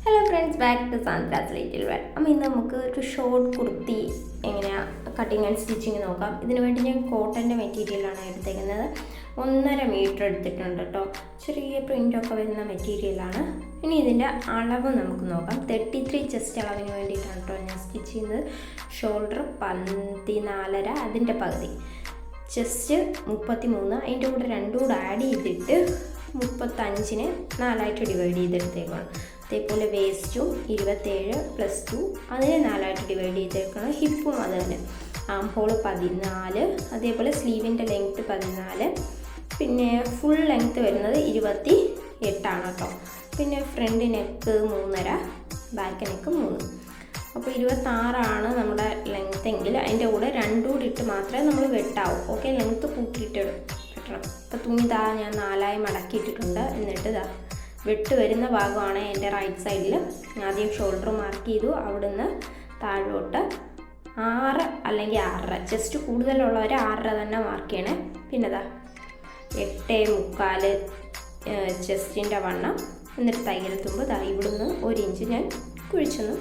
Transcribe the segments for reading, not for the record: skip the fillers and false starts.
Hello friends, back to Sandra's little world. അപ്പോൾ ഇന്ന് നമുക്ക് ഒരു ഷോർട്ട് കുർത്തി എങ്ങനെയാണ് കട്ടിങ് ആൻഡ് സ്റ്റിച്ചിങ് നോക്കാം. ഇതിനു വേണ്ടി ഞാൻ കോട്ടൻ്റെ മെറ്റീരിയലാണ് എടുത്തേക്കുന്നത്. 1.5 മീറ്റർ എടുത്തിട്ടുണ്ട് കേട്ടോ. ചെറിയ പ്രിൻ്റൊക്കെ വരുന്ന മെറ്റീരിയലാണ്. ഇനി ഇതിൻ്റെ അളവ് നമുക്ക് നോക്കാം. 33 ചെസ്റ്റ് അളവിന് വേണ്ടിയിട്ടാണ് കേട്ടോ ഞാൻ സ്റ്റിച്ച് ചെയ്യുന്നത്. ഷോൾഡർ 14.5, അതിൻ്റെ പകുതി. ചെസ്റ്റ് 33, അതിൻ്റെ കൂടെ 2 കൂടെ ആഡ് ചെയ്തിട്ട് 35-നെ 4 ഡിവൈഡ് ചെയ്തെടുത്തേക്കാണ്. അതേപോലെ വേസ്റ്റും 27+2, അതിനെ 4 ഡിവൈഡ് ചെയ്തേക്കണം. ഹിപ്പും അത് തന്നെ. ആം ഹോൾ 14, അതേപോലെ സ്ലീവിൻ്റെ ലെങ്ത്ത് 14, പിന്നെ ഫുൾ ലെങ്ത്ത് വരുന്നത് 28 കേട്ടോ. പിന്നെ ഫ്രണ്ട് നെക്ക് 3.5, ബാക്ക് നെക്ക് 3. അപ്പോൾ 26 നമ്മുടെ ലെങ്ത്ത് എങ്കിൽ അതിൻ്റെ കൂടെ 2 കൂടി ഇട്ട് മാത്രമേ നമ്മൾ വെട്ടാവൂ. ഓക്കെ, ലെങ്ത്ത് കൂട്ടിയിട്ട് വെട്ടണം. അപ്പോൾ തുണി ഞാൻ 4 മടക്കിയിട്ടിട്ടുണ്ട്. എന്നിട്ട് വെട്ട് വരുന്ന ഭാഗമാണ് എൻ്റെ റൈറ്റ് സൈഡിൽ. ആദ്യം ഷോൾഡർ മാർക്ക് ചെയ്തു. അവിടുന്ന് താഴോട്ട് 6 അല്ലെങ്കിൽ 6.5, ചെസ്റ്റ് കൂടുതലുള്ളവർ 6.5 തന്നെ മാർക്ക് ചെയ്യണേ. പിന്നെ 8.25 ചെസ്റ്റിൻ്റെ വണ്ണം. എന്നിട്ട് തയ്യൽ തുമ്പ് ഇവിടുന്ന് 1 ഇഞ്ച് ഞാൻ കുഴിച്ചൊന്ന്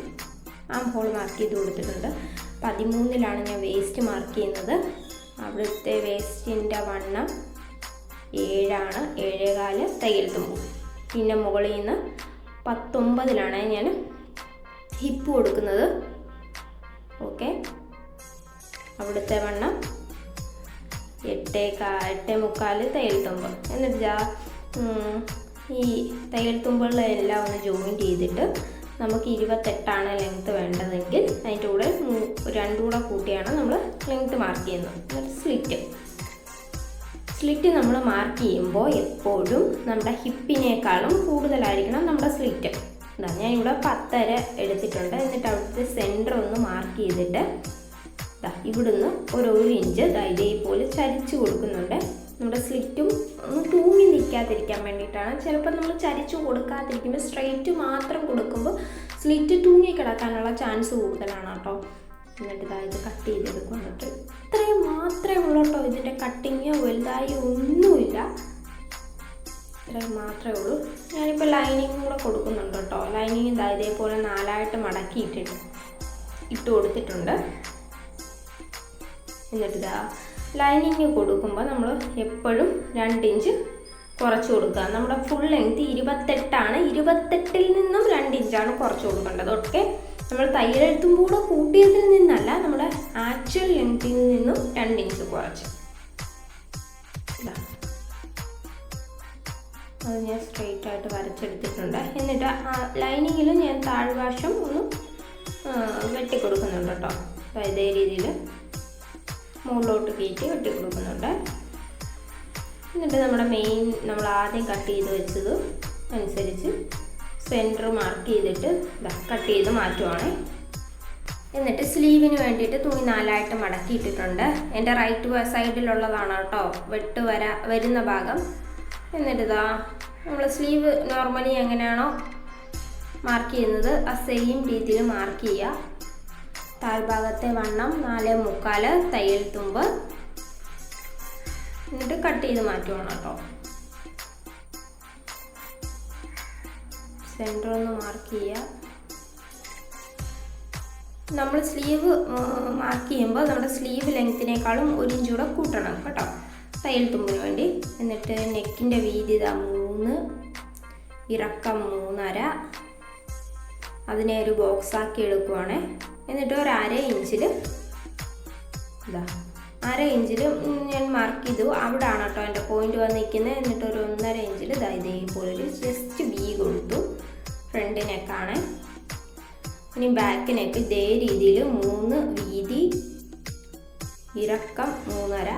ആം ഹോൾ മാർക്ക് ചെയ്ത് കൊടുത്തിട്ടുണ്ട്. 13-ലാണ് ഞാൻ വേസ്റ്റ് മാർക്ക് ചെയ്യുന്നത്. അവിടുത്തെ വേസ്റ്റിൻ്റെ വണ്ണം 7ആണ്, 7.25 തയ്യൽ തുമ്പ്. പിന്നെ മുകളിൽ നിന്ന് 19-ലാണ് ഞാൻ ഹിപ്പ് കൊടുക്കുന്നത്. ഓക്കെ, അവിടുത്തെ വണ്ണം 8.25 തയ്യൽ തുമ്പ്. എന്നിട്ട് ഈ തയ്യൽ തുമ്പുകളെല്ലാം ഒന്ന് ജോയിൻറ്റ് ചെയ്തിട്ട് നമുക്ക് 28ആണ് ലെങ്ത്ത് വേണ്ടതെങ്കിൽ അതിൻ്റെ കൂടെ 2 കൂടെ കൂട്ടിയാണ് നമ്മൾ ലെങ്ത്ത് മാർക്ക് ചെയ്യുന്നത്. എന്നിട്ട് സ്ലിറ്റ് നമ്മൾ മാർക്ക് ചെയ്യുമ്പോൾ എപ്പോഴും നമ്മുടെ ഹിപ്പിനേക്കാളും കൂടുതലായിരിക്കണം നമ്മുടെ സ്ലിറ്റ്. ഞാനിവിടെ 10.5 എടുത്തിട്ടുണ്ട്. എന്നിട്ട് അവിടുത്തെ സെൻറ്റർ ഒന്ന് മാർക്ക് ചെയ്തിട്ട് ഇവിടുന്ന് 1 ഇഞ്ച് ഇതേപോലെ ചരിച്ച് കൊടുക്കുന്നുണ്ട്. നമ്മുടെ സ്ലിറ്റും ഒന്ന് തൂങ്ങി നിൽക്കാതിരിക്കാൻ വേണ്ടിയിട്ടാണ്. ചിലപ്പോൾ നമ്മൾ ചരിച്ചു കൊടുക്കാതിരിക്കുമ്പോൾ സ്ട്രെയിറ്റ് മാത്രം കൊടുക്കുമ്പോൾ സ്ലിറ്റ് തൂങ്ങി കിടക്കാനുള്ള ചാൻസ് കൂടുതലാണ് കേട്ടോ. എന്നിട്ട് ഇത് കട്ട് ചെയ്തെടുക്കും. എന്നിട്ട് ഇത്രയും മാത്രമേ ഉള്ളൂ കേട്ടോ. ഇതിൻ്റെ കട്ടിങ്ങോ വലുതായി ഒന്നുമില്ല, ഇത്രയും മാത്രമേ ഉള്ളൂ. ഞാനിപ്പോൾ ലൈനിങ്ങും കൂടെ കൊടുക്കുന്നുണ്ട് കേട്ടോ. ലൈനിങ് ഇതേപോലെ 4 മടക്കി ഇട്ട് കൊടുത്തിട്ടുണ്ട്. എന്നിട്ട് ലൈനിങ് കൊടുക്കുമ്പോൾ നമ്മൾ എപ്പോഴും 2 ഇഞ്ച് കുറച്ച് കൊടുക്കുക. നമ്മുടെ ഫുൾ ലെങ്ത്ത് 28ആണ്. 28-ൽ നിന്നും 2 ഇഞ്ചാണ് കുറച്ച് കൊടുക്കേണ്ടത്. ഓക്കെ, നമ്മൾ തയ്യലെഴുത്തും കൂടെ കൂട്ടിയതിൽ നിന്നല്ല, നമ്മുടെ ആക്ച്വൽ ലെങ്ത്തിൽ നിന്നും 2 ഇഞ്ച് കുറച്ച്. അത് ഞാൻ സ്ട്രെയിറ്റ് ആയിട്ട് വരച്ചെടുത്തിട്ടുണ്ട്. എന്നിട്ട് ലൈനിങ്ങിൽ ഞാൻ താഴ്വശം ഒന്ന് വെട്ടിക്കൊടുക്കുന്നുണ്ട് കേട്ടോ. ഇതേ രീതിയിൽ മുകളിലോട്ട് കയറ്റി വെട്ടിക്കൊടുക്കുന്നുണ്ട്. എന്നിട്ട് നമ്മുടെ നമ്മൾ ആദ്യം കട്ട് ചെയ്ത് വെച്ചത് അനുസരിച്ച് സെൻറ്റർ മാർക്ക് ചെയ്തിട്ട് കട്ട് ചെയ്ത് മാറ്റുവാണ്. എന്നിട്ട് സ്ലീവിന് വേണ്ടിയിട്ട് തുണി 4 മടക്കിയിട്ടിട്ടുണ്ട്. എൻ്റെ റൈറ്റ് സൈഡിലുള്ളതാണ് കേട്ടോ വെട്ട് വരുന്ന ഭാഗം. എന്നിട്ട് നമ്മൾ സ്ലീവ് നോർമലി എങ്ങനെയാണോ മാർക്ക് ചെയ്യുന്നത് ആ സെയിം രീതിയിൽ മാർക്ക് ചെയ്യുക. താഴ്ഭാഗത്തെ വണ്ണം 4.25 തയ്യൽ തുമ്പ്. എന്നിട്ട് കട്ട് ചെയ്ത് മാറ്റുവാണ് കേട്ടോ. സെൻറ്റർ ഒന്ന് മാർക്ക് ചെയ്യുക. നമ്മൾ സ്ലീവ് മാർക്ക് ചെയ്യുമ്പോൾ നമ്മുടെ സ്ലീവ് ലെങ്ത്തിനേക്കാളും 1 ഇഞ്ച് കൂടെ കൂട്ടണം കേട്ടോ തയ്യൽ തുമ്പിന് വേണ്ടി. എന്നിട്ട് നെക്കിൻ്റെ വീതി 3, ഇറക്കം 3.5, അതിനെ ഒരു ബോക്സാക്കി എടുക്കുവാണ്. എന്നിട്ട് ഒരു 1/2 ഇഞ്ചിൽ 1/2 ഇഞ്ചിൽ ഞാൻ മാർക്ക് ചെയ്തു. അവിടെയാണ് കേട്ടോ എൻ്റെ പോയിന്റ് വന്ന് നിൽക്കുന്നത്. എന്നിട്ട് ഒരു 1.5 ഇഞ്ചിൽ ഇതേപോലെ ഒരു ജസ്റ്റ് വി കൊടുത്തു. ഫ്രണ്ട് നെക്കാണ്. ഇനി ബാക്ക് നെക്ക് ഇതേ രീതിയിൽ 3 വീതി, ഇറക്കം 3.5,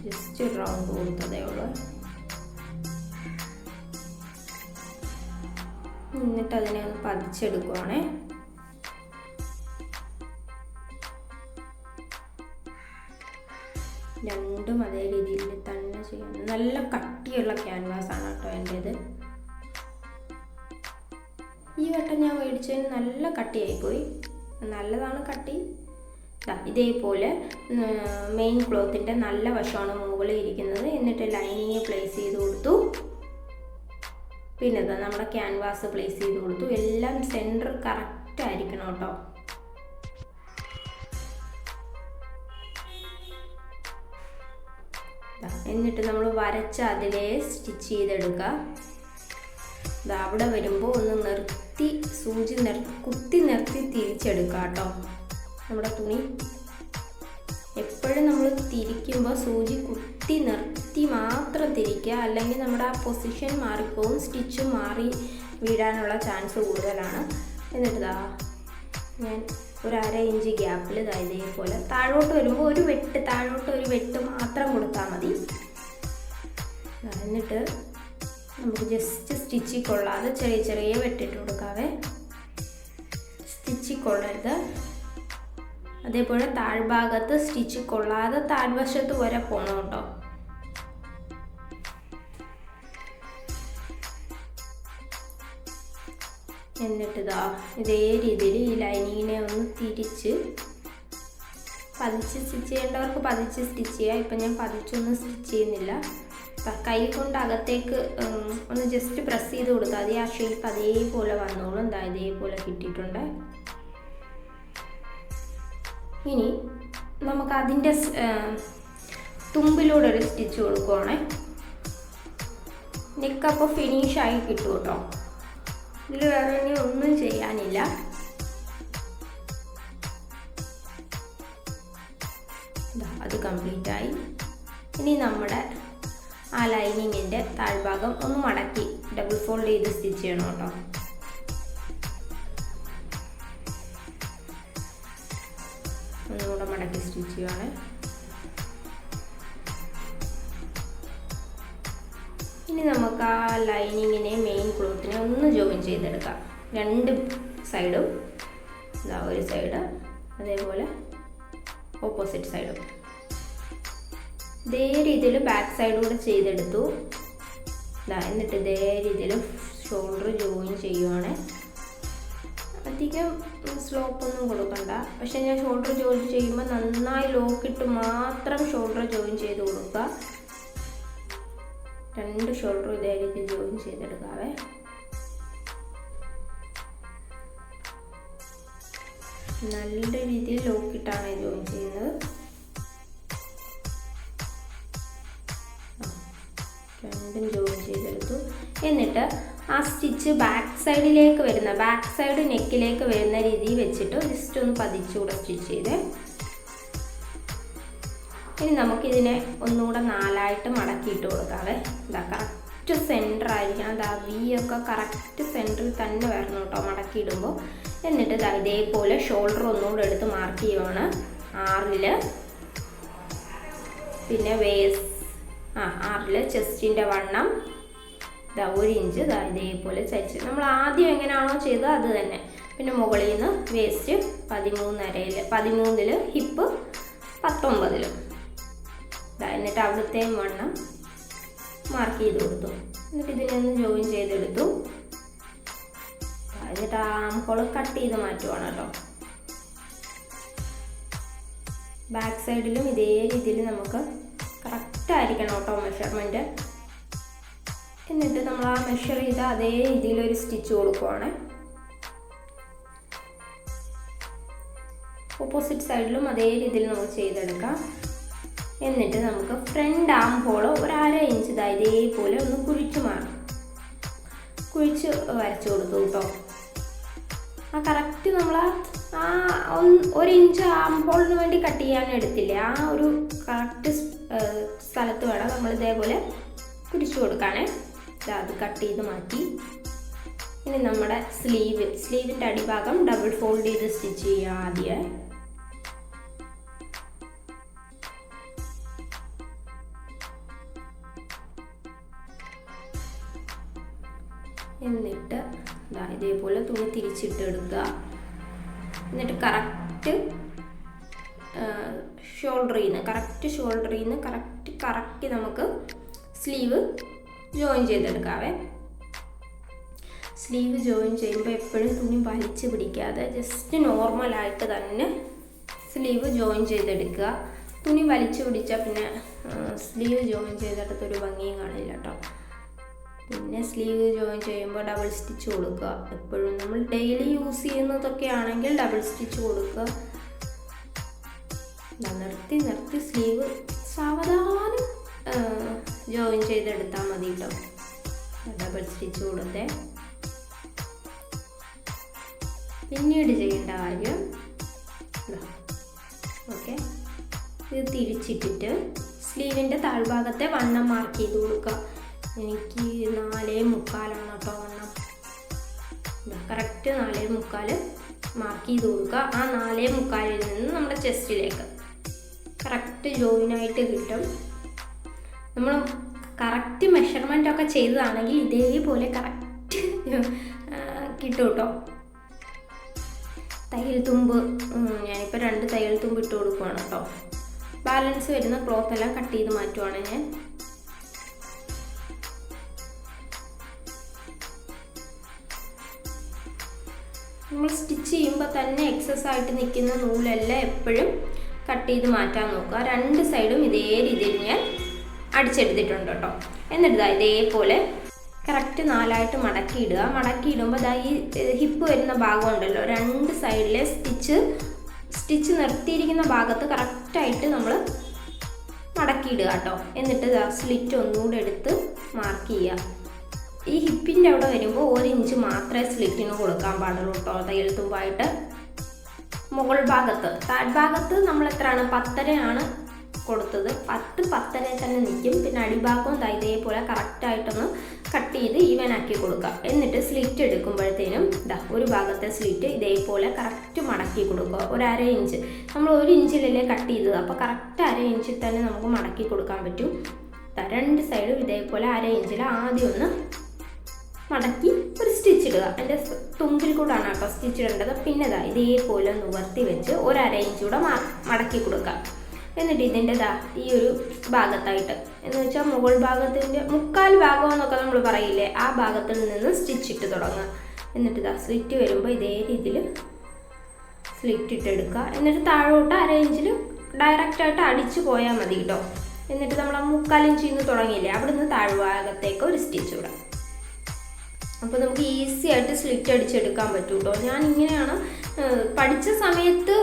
ജസ്റ്റ് റൗണ്ട് കൊടുത്തതേ ഉള്ളൂ. എന്നിട്ട് അതിനെ ഒന്ന് പതിച്ചെടുക്കുവാണേ. രണ്ടും അതേ രീതിയിൽ തന്നെ ചെയ്യണം. നല്ല കട്ടിയുള്ള ക്യാൻവാസാണ് കേട്ടോ എൻ്റേത്. ഈ വട്ടം ഞാൻ മേടിച്ചതിന് നല്ല കട്ടിയായിപ്പോയി. നല്ലതാണ് കട്ടി. ഇതേപോലെ മെയിൻ ക്ലോത്തിൻ്റെ നല്ല വശമാണ് മുകളിൽ ഇരിക്കുന്നത്. എന്നിട്ട് ലൈനിങ് പ്ലേസ് ചെയ്ത് കൊടുത്തു. പിന്നെ നമ്മുടെ ക്യാൻവാസ് പ്ലേസ് ചെയ്ത് കൊടുത്തു. എല്ലാം സെൻറ്റർ കറക്റ്റ് ആയിരിക്കണം കേട്ടോ. എന്നിട്ട് നമ്മൾ വരച്ച അതിലേ സ്റ്റിച്ച് ചെയ്തെടുക്കുക. അവിടെ വരുമ്പോൾ ഒന്ന് നിർത്തി സൂചി കുത്തി നിർത്തി തിരിച്ചെടുക്കുക കേട്ടോ. നമ്മുടെ തുണി എപ്പോഴും നമ്മൾ തിരിക്കുമ്പോൾ സൂചി കുത്തി നിർത്തി മാത്രം തിരിക്കുക, അല്ലെങ്കിൽ നമ്മുടെ ആ പൊസിഷൻ മാറിപ്പോവും, സ്റ്റിച്ച് മാറി വീഴാനുള്ള ചാൻസ് കൂടുതലാണ്. എന്നിട്ട് ഞാൻ ഒരു 1/2 ഇഞ്ച് ഗ്യാപ്പിൽ ഇതേപോലെ താഴോട്ട് വരുമ്പോൾ താഴോട്ട് ഒരു വെട്ട് മാത്രം കൊടുത്താൽ മതി. എന്നിട്ട് നമുക്ക് ജസ്റ്റ് സ്റ്റിച്ചിൽ കൊള്ളാതെ ചെറിയ ചെറിയ വെട്ടിട്ട് കൊടുക്കാവേ. സ്റ്റിച്ചിൽ കൊള്ളരുത്. അതേപോലെ താഴ്ഭാഗത്ത് സ്റ്റിച്ച് കൊള്ളാതെ താഴ്വശത്ത് വരെ പോകണം കേട്ടോ. എന്നിട്ട് ഇതേ രീതിയിൽ ഈ ലൈനിങ്ങിനെ ഒന്ന് തിരിച്ച് പതിച്ച് സ്റ്റിച്ച് ചെയ്യേണ്ടവർക്ക് പതിച്ച് സ്റ്റിച്ച് ചെയ്യാം. ഇപ്പം ഞാൻ പതിച്ചൊന്നും സ്റ്റിച്ച് ചെയ്യുന്നില്ല. കൈ കൊണ്ട് അകത്തേക്ക് ഒന്ന് ജസ്റ്റ് പ്രസ് ചെയ്ത് കൊടുത്താൽ മതി. ആ ഷേപ്പ് അതേപോലെ വന്നോളും. ഇതേപോലെ കിട്ടിയിട്ടുണ്ട്. ഇനി നമുക്ക് അതിൻ്റെ തുമ്പിലൂടെ ഒരു സ്റ്റിച്ച് കൊടുക്കുവാണേ. നെക്കപ്പോൾ ഫിനിഷായി കിട്ടും കേട്ടോ. ഇതിൽ വേറെ ഇനി ഒന്നും ചെയ്യാനില്ല. അത് കംപ്ലീറ്റായി. ഇനി നമ്മുടെ ആ ലൈനിങ്ങിൻ്റെ താഴ്ഭാഗം ഒന്ന് മടക്കി ഡബിൾ ഫോൾഡ് ചെയ്ത് സ്റ്റിച്ച് ചെയ്യണം കേട്ടോ. ഒന്നുകൂടെ മടക്കി സ്റ്റിച്ച് ചെയ്യുവാണ്. ഇനി നമുക്ക് ആ ലൈനിങ്ങിനെ മെയിൻ ക്ലോത്തിനെ ഒന്ന് ജോയിൻ ചെയ്തെടുക്കാം. 2 സൈഡും ഒരു സൈഡ്, അതേപോലെ ഓപ്പോസിറ്റ് സൈഡും ഇതേ രീതിയിൽ ബാക്ക് സൈഡ് കൂടെ ചെയ്തെടുത്തു. എന്നിട്ട് ഇതേ രീതിയിൽ ഷോൾഡർ ജോയിൻ ചെയ്യുവാണ്. അധികം സ്ലോപ്പൊന്നും കൊടുക്കണ്ട. പക്ഷെ ഞാൻ ഷോൾഡർ ജോയിൻ ചെയ്യുമ്പോൾ നന്നായി ലോക്കിട്ട് മാത്രം ഷോൾഡർ ജോയിൻ ചെയ്ത് കൊടുക്കുക. 2 ഷോൾഡറും ഇതേ രീതിയിൽ ജോയിൻ ചെയ്തെടുക്കാവേ. നല്ല രീതിയിൽ ലോക്കിട്ടാണ് ജോയിൻ ചെയ്യുന്നത്. 2 ജോയിൻ ചെയ്തെടുത്തു. എന്നിട്ട് ആ സ്റ്റിച്ച് ബാക്ക് സൈഡ് നെക്കിലേക്ക് വരുന്ന രീതിയിൽ വെച്ചിട്ട് ജസ്റ്റ് ഒന്ന് പതിച്ചുകൂടെ സ്റ്റിച്ച് ചെയ്ത്. ഇനി നമുക്കിതിനെ ഒന്നുകൂടെ 4ആയിട്ട് മടക്കിയിട്ട് കൊടുക്കാവേ. കറക്റ്റ് സെൻറ്റർ ആയിരിക്കണം. വി ഒക്കെ കറക്റ്റ് സെൻറ്ററിൽ തന്നെ വരണം കേട്ടോ മടക്കിയിടുമ്പോൾ. എന്നിട്ട് ഇതേപോലെ ഷോൾഡർ ഒന്നുകൂടെ എടുത്ത് മാർക്ക് ചെയ്യുവാണ്. 6ൽ പിന്നെ 6ൽ ചെസ്റ്റിൻ്റെ വണ്ണം 1 ഇഞ്ച് ഇതേപോലെ ചരിച്ച് നമ്മൾ ആദ്യം എങ്ങനെയാണോ ചെയ്തത് അത് തന്നെ. പിന്നെ മുകളിൽ നിന്ന് വേസ്റ്റ് 13ൽ ഹിപ്പ് 19ലും. എന്നിട്ട് അവിടുത്തെ വണ്ണം മാർക്ക് ചെയ്ത് കൊടുത്തു. എന്നിട്ട് ഇതിനെ ഒന്ന് ജോയിൻ ചെയ്തെടുത്തു. എന്നിട്ട് ആം ഹോൾ കട്ട് ചെയ്ത് മാറ്റുവാണ് കേട്ടോ. ബാക്ക് സൈഡിലും ഇതേ രീതിയിൽ നമുക്ക് കറക്റ്റ് ആയിരിക്കണം കേട്ടോ മെഷർമെൻറ്റ്. എന്നിട്ട് നമ്മൾ ആ മെഷർ ചെയ്ത അതേ രീതിയിലൊരു സ്റ്റിച്ച് കൊടുക്കുവാണ്. ഓപ്പോസിറ്റ് സൈഡിലും അതേ രീതിയിൽ നമുക്ക് ചെയ്തെടുക്കാം. എന്നിട്ട് നമുക്ക് ഫ്രണ്ട് ആം ഹോൾ 1/2 ഇഞ്ച് ഇതേപോലെ ഒന്ന് കുഴിച്ച് വരച്ചു കൊടുത്തു കേട്ടോ. ആ കറക്റ്റ് നമ്മൾ ആ 1 ഇഞ്ച് ആം ഹോളിന് വേണ്ടി കട്ട് ചെയ്യാൻ എടുത്തില്ലേ, ആ ഒരു കറക്റ്റ് സ്ഥലത്ത് വേണം നമ്മൾ ഇതേപോലെ കുരിച്ചു കൊടുക്കാനേ. അത് കട്ട് ചെയ്ത് മാറ്റി. ഇനി നമ്മുടെ സ്ലീവിൻ്റെ അടിഭാഗം ഡബിൾ ഫോൾഡ് ചെയ്ത് സ്റ്റിച്ച് ചെയ്യുക ആദ്യം. എന്നിട്ട് ഇതേപോലെ തുണി തിരിച്ചിട്ട് എടുക്കുക. എന്നിട്ട് കറക്റ്റ് ഷോൾഡറിൽ നിന്ന് കറക്റ്റ് നമുക്ക് സ്ലീവ് ജോയിൻ ചെയ്തെടുക്കാവേ. സ്ലീവ് ജോയിൻ ചെയ്യുമ്പോൾ എപ്പോഴും തുണി വലിച്ച് പിടിക്കാതെ ജസ്റ്റ് നോർമലായിട്ട് തന്നെ സ്ലീവ് ജോയിൻ ചെയ്തെടുക്കുക. തുണി വലിച്ചു പിടിച്ചാൽ പിന്നെ സ്ലീവ് ജോയിൻ ചെയ്തെടുത്തൊരു ഭംഗിയും കാണില്ല കേട്ടോ. പിന്നെ സ്ലീവ് ജോയിൻ ചെയ്യുമ്പോൾ ഡബിൾ സ്റ്റിച്ച് കൊടുക്കുക. എപ്പോഴും നമ്മൾ ഡെയിലി യൂസ് ചെയ്യുന്നതൊക്കെ ആണെങ്കിൽ ഡബിൾ സ്റ്റിച്ച് കൊടുക്കുക. നിർത്തി നിർത്തി സ്ലീവ് സാവധാനം ജോയിൻ ചെയ്തെടുത്താൽ മതി കേട്ടോ. ഡബിൾ സ്റ്റിച്ച് കൊടുത്തേ. പിന്നീട് ചെയ്യേണ്ട കാര്യം ഓക്കെ, ഇത് തിരിച്ചിട്ടിട്ട് സ്ലീവിൻ്റെ താഴ്ഭാഗത്തെ വണ്ണം മാർക്ക് ചെയ്ത് കൊടുക്കുക. എനിക്ക് 4.75 കേട്ടോ വണ്ണം. കറക്റ്റ് 4.75 മാർക്ക് ചെയ്ത് കൊടുക്കുക. ആ 4.75 നിന്ന് നമ്മുടെ ചെസ്റ്റിലേക്ക് കറക്റ്റ് ജോയിനായിട്ട് കിട്ടും. നമ്മൾ കറക്റ്റ് മെഷർമെൻ്റ് ഒക്കെ ചെയ്തതാണെങ്കിൽ ഇതേപോലെ കറക്റ്റ് കിട്ടും കേട്ടോ. തയ്യൽ തുമ്പ് ഞാനിപ്പോൾ 2 തയ്യൽ തുമ്പ് ഇട്ട് കൊടുക്കുവാണ് കേട്ടോ. ബാലൻസ് വരുന്ന ക്ലോത്ത് എല്ലാം കട്ട് ചെയ്ത് മാറ്റുവാണ് ഞാൻ. നമ്മൾ സ്റ്റിച്ച് ചെയ്യുമ്പോൾ തന്നെ എക്സസ് ആയിട്ട് നിൽക്കുന്ന നൂലെല്ലാം എപ്പോഴും കട്ട് ചെയ്ത് മാറ്റാൻ നോക്കുക. 2 സൈഡും ഇതേ രീതിയിൽ ഞാൻ അടിച്ചെടുത്തിട്ടുണ്ട് കേട്ടോ. എന്നിട്ട് ഇതേപോലെ കറക്റ്റ് 4ആയിട്ട് മടക്കിയിടുക. മടക്കിയിടുമ്പോൾ ഈ ഹിപ്പ് വരുന്ന ഭാഗം ഉണ്ടല്ലോ, 2 സൈഡിലെ സ്റ്റിച്ച് നിർത്തിയിരിക്കുന്ന ഭാഗത്ത് കറക്റ്റായിട്ട് നമ്മൾ മടക്കിയിടുക കേട്ടോ. എന്നിട്ട് സ്ലിറ്റ് ഒന്നുകൂടെ എടുത്ത് മാർക്ക് ചെയ്യുക. ഈ ഹിപ്പിൻ്റെ അവിടെ വരുമ്പോൾ 1 ഇഞ്ച് മാത്രമേ സ്ലിറ്റിന് കൊടുക്കാൻ പാടുള്ളൂ കേട്ടോ. തയ്യൽ തുമ്പായിട്ട് മുകൾ ഭാഗത്ത്, താഴ്ഭാഗത്ത് നമ്മൾ എത്രയാണ് 10.5 കൊടുത്തത്. 10 തന്നെ നിൽക്കും. പിന്നെ അടിഭാഗവും ഇതേപോലെ കറക്റ്റായിട്ടൊന്ന് കട്ട് ചെയ്ത് ഈവൻ ആക്കി കൊടുക്കുക. എന്നിട്ട് സ്ലിറ്റ് എടുക്കുമ്പോഴത്തേനും ഒരു ഭാഗത്തെ സ്ലിറ്റ് ഇതേപോലെ കറക്റ്റ് മടക്കി കൊടുക്കുക. 1/2 ഇഞ്ച്, നമ്മൾ 1 ഇഞ്ചിലല്ലേ കട്ട് ചെയ്തത്, അപ്പോൾ കറക്റ്റ് 1/2 ഇഞ്ചിൽ തന്നെ നമുക്ക് മടക്കി കൊടുക്കാൻ പറ്റും. 2 സൈഡും ഇതേപോലെ 1/2 ഇഞ്ചിൽ ആദ്യം ഒന്ന് മടക്കി ഒരു സ്റ്റിച്ച് ഇടുക. എൻ്റെ തുമ്പിൽ കൂടാണ് കേട്ടോ സ്റ്റിച്ച് ഇടേണ്ടത്. പിന്നെ ഇതേപോലെ നിവർത്തി വെച്ച് 1/2 ഇഞ്ച് കൂടെ മടക്കി കൊടുക്കുക. എന്നിട്ട് ഇതിൻ്റെ ഈ ഒരു ഭാഗത്തായിട്ട്, എന്ന് വെച്ചാൽ മുകൾ ഭാഗത്തിൻ്റെ 1/4 ഭാഗം എന്നൊക്കെ നമ്മൾ പറയില്ലേ, ആ ഭാഗത്തിൽ നിന്ന് സ്റ്റിച്ച് ഇട്ട് തുടങ്ങുക. എന്നിട്ട് സ്ലിറ്റ് വരുമ്പോൾ ഇതേ രീതിയിൽ സ്ലിറ്റ് ഇട്ടെടുക്കുക. എന്നിട്ട് താഴോട്ട് 1/2 ഇഞ്ചിൽ ഡയറക്റ്റായിട്ട് അടിച്ചു പോയാൽ മതി കേട്ടോ. എന്നിട്ട് നമ്മൾ ആ 1/4 ഇഞ്ചിൽ നിന്ന് തുടങ്ങിയില്ലേ, അവിടെ നിന്ന് താഴ്ഭാഗത്തേക്ക് ഒരു സ്റ്റിച്ച് ഇടാം. അപ്പോൾ നമുക്ക് ഈസി ആയിട്ട് സ്ലിറ്റ് അടിച്ചെടുക്കാൻ പറ്റും കേട്ടോ. ഞാൻ ഇങ്ങനെയാണ് പഠിച്ച സമയത്ത്.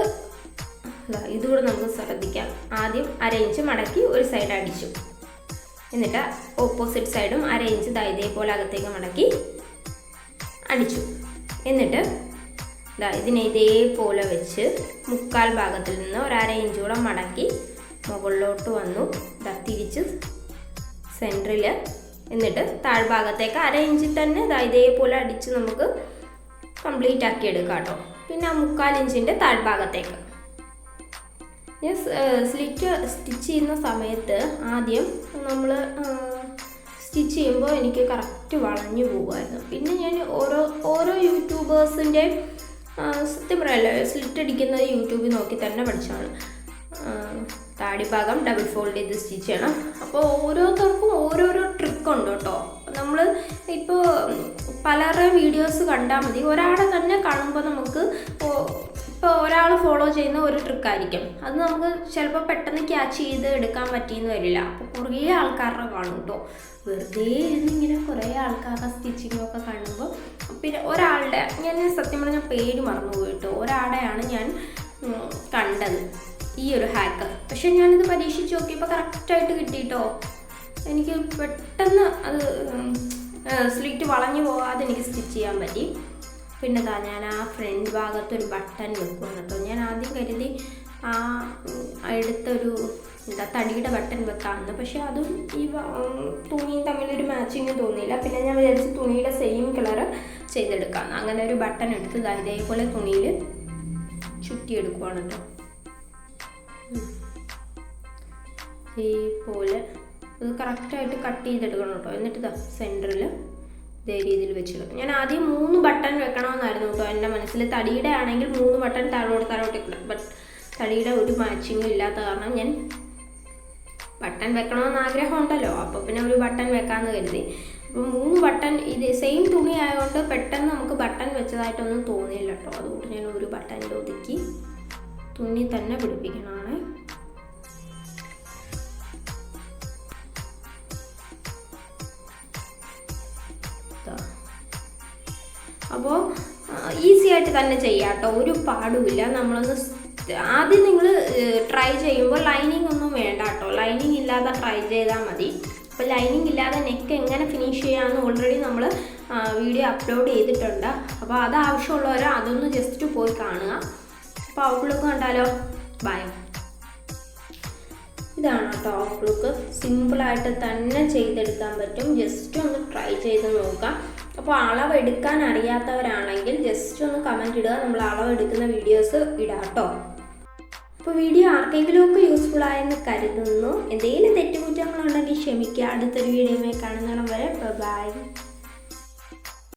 ഇതുകൂടെ നമുക്ക് ശ്രദ്ധിക്കാം. ആദ്യം 1/2 ഇഞ്ച് മടക്കി ഒരു സൈഡ് അടിച്ചു. എന്നിട്ട് ഓപ്പോസിറ്റ് സൈഡും 1/2 ഇഞ്ച് ഇതേപോലെ അകത്തേക്ക് മടക്കി അടിച്ചു. എന്നിട്ട് ഇതിനെ ഇതേപോലെ വെച്ച് 1/4 ഭാഗത്തിൽ നിന്ന് 1/2 ഇഞ്ച് കൂടെ മടക്കി മുകളിലോട്ട് വന്നു. തിരിച്ച് സെൻറ്ററിൽ, എന്നിട്ട് താഴ്ഭാഗത്തേക്ക് 1/2 ഇഞ്ചിൽ തന്നെ ഇതേപോലെ അടിച്ച് നമുക്ക് കംപ്ലീറ്റ് ആക്കി എടുക്കാം കേട്ടോ. പിന്നെ ആ 1/4 ഇഞ്ചിൻ്റെ താഴ്ഭാഗത്തേക്ക് സ്ലിറ്റ് സ്റ്റിച്ച് ചെയ്യുന്ന സമയത്ത് ആദ്യം നമ്മൾ സ്റ്റിച്ച് ചെയ്യുമ്പോൾ എനിക്ക് കറക്റ്റ് വളഞ്ഞു പോകുമായിരുന്നു. പിന്നെ ഞാൻ ഓരോ യൂട്യൂബേഴ്സിൻ്റെ സത്യം പറയല്ലോ സ്ലിറ്റ് അടിക്കുന്നത് യൂട്യൂബിൽ നോക്കി തന്നെ പഠിച്ചാണ്. താടിഭാഗം ഡബിൾ ഫോൾഡ് ചെയ്ത് സ്റ്റിച്ച് ചെയ്യണം. അപ്പോൾ ഓരോരുത്തർക്കും ഓരോരോ ട്രിക്കുണ്ട് കേട്ടോ. നമ്മൾ ഇപ്പോൾ പലരുടെയും വീഡിയോസ് കണ്ടാൽ മതി. ഒരാളെ തന്നെ കാണുമ്പോൾ നമുക്ക് ഇപ്പോൾ ഒരാൾ ഫോളോ ചെയ്യുന്ന ഒരു ട്രിക്കായിരിക്കും, അത് നമുക്ക് ചിലപ്പോൾ പെട്ടെന്ന് ക്യാച്ച് ചെയ്ത് എടുക്കാൻ പറ്റിയെന്ന് വരില്ല. അപ്പോൾ കുറേ ആൾക്കാരുടെ കാണും കേട്ടോ. വെറുതെ ഇരുന്നിങ്ങനെ കുറേ ആൾക്കാരുടെ സ്റ്റിച്ചിങ്ങൊക്കെ കാണുമ്പോൾ പിന്നെ ഒരാളുടെ, ഞാൻ സത്യം പറഞ്ഞാൽ പേര് മറന്നുപോയി കേട്ടോ, ഒരാളുടെയാണ് ഞാൻ കണ്ടത് ഈ ഒരു ഹാക്ക്. പക്ഷെ ഞാനിത് പരീക്ഷിച്ച് നോക്കിയപ്പോൾ കറക്റ്റായിട്ട് കിട്ടിയിട്ടോ. എനിക്ക് പെട്ടെന്ന് അത് സ്ലിറ്റ് വളഞ്ഞു പോകാതെ എനിക്ക് സ്റ്റിച്ച് ചെയ്യാൻ പറ്റി. പിന്നെ ഞാൻ ആ ഫ്രണ്ട് ഭാഗത്തൊരു ബട്ടൺ വെക്കും കേട്ടോ. ഞാൻ ആദ്യം കരുതി ആ എടുത്തൊരു തടിയുടെ ബട്ടൺ വെക്കാമെന്ന്. പക്ഷെ അതും ഈ തുണിയും തമ്മിലൊരു മാച്ചിങ് തോന്നിയില്ല. പിന്നെ ഞാൻ വിചാരിച്ച് തുണിയുടെ സെയിം കളർ ചെയ്തെടുക്കാം. അങ്ങനെ ഒരു ബട്ടൺ എടുത്ത് ഇതേപോലെ തുണിയിൽ ചുറ്റിയെടുക്കുവാണ് കേട്ടോ. ഇതേപോലെ ഇത് കറക്റ്റായിട്ട് കട്ട് ചെയ്തെടുക്കണം കേട്ടോ. എന്നിട്ട് സെൻറ്ററിൽ ഇതേ രീതിയിൽ വെച്ചിടും. ഞാൻ ആദ്യം 3 ബട്ടൺ വെക്കണമെന്നായിരുന്നു കേട്ടോ എൻ്റെ മനസ്സിൽ. തടിയുടെ ആണെങ്കിൽ 3 ബട്ടൺ താഴോട്ട് ഇടാം. ബട്ട് തടിയുടെ ഒരു മാച്ചിങ്ങും ഇല്ലാത്ത കാരണം ഞാൻ ബട്ടൺ വെക്കണമെന്ന് ആഗ്രഹമുണ്ടല്ലോ, അപ്പോൾ പിന്നെ ഒരു ബട്ടൺ വെക്കാമെന്ന് കരുതി. അപ്പോൾ 3 ബട്ടൺ ഇത് സെയിം തുണി ആയതുകൊണ്ട് പെട്ടെന്ന് നമുക്ക് ബട്ടൺ വെച്ചതായിട്ടൊന്നും തോന്നിയില്ല കേട്ടോ. അതുകൊണ്ട് ഞാൻ ഒരു ബട്ടണിൽ ഒതുക്കി തുണി തന്നെ പിടിപ്പിക്കണമാണ്. അപ്പോൾ ഈസി ആയിട്ട് തന്നെ ചെയ്യാം കേട്ടോ, ഒരു പാടുമില്ല. നമ്മളൊന്ന് ആദ്യം നിങ്ങൾ ട്രൈ ചെയ്യുമ്പോൾ ലൈനിങ് ഒന്നും വേണ്ട കേട്ടോ, ലൈനിങ് ഇല്ലാതെ ട്രൈ ചെയ്താൽ മതി. അപ്പോൾ ലൈനിങ് ഇല്ലാതെ നെക്ക് എങ്ങനെ ഫിനിഷ് ചെയ്യാമെന്ന് ഓൾറെഡി നമ്മൾ വീഡിയോ അപ്ലോഡ് ചെയ്തിട്ടുണ്ട്. അപ്പോൾ അത് ആവശ്യമുള്ളവർ അതൊന്ന് ജസ്റ്റ് പോയി കാണുക. അപ്പോൾ ഔട്ട്ലുക്ക് കണ്ടാലോ, ബൈ. ഇതാണ് കേട്ടോ ഔട്ട്ലുക്ക്. സിമ്പിളായിട്ട് തന്നെ ചെയ്തെടുക്കാൻ പറ്റും, ജസ്റ്റ് ഒന്ന് ട്രൈ ചെയ്ത് നോക്കാം. അപ്പോൾ അളവെടുക്കാൻ അറിയാത്തവരാണെങ്കിൽ ജസ്റ്റ് ഒന്ന് കമൻറ്റ് ഇടുക, നമ്മൾ അളവെടുക്കുന്ന വീഡിയോസ് ഇടാം കേട്ടോ. അപ്പോൾ വീഡിയോ ആർക്കെങ്കിലുമൊക്കെ യൂസ്ഫുൾ ആയെന്ന് കരുതുന്നു. എന്തെങ്കിലും തെറ്റുകുറ്റങ്ങളുണ്ടെങ്കിൽ ക്ഷമിക്കുക. അടുത്തൊരു വീഡിയോയിൽ കാണുന്നിടം വരെ ബൈ.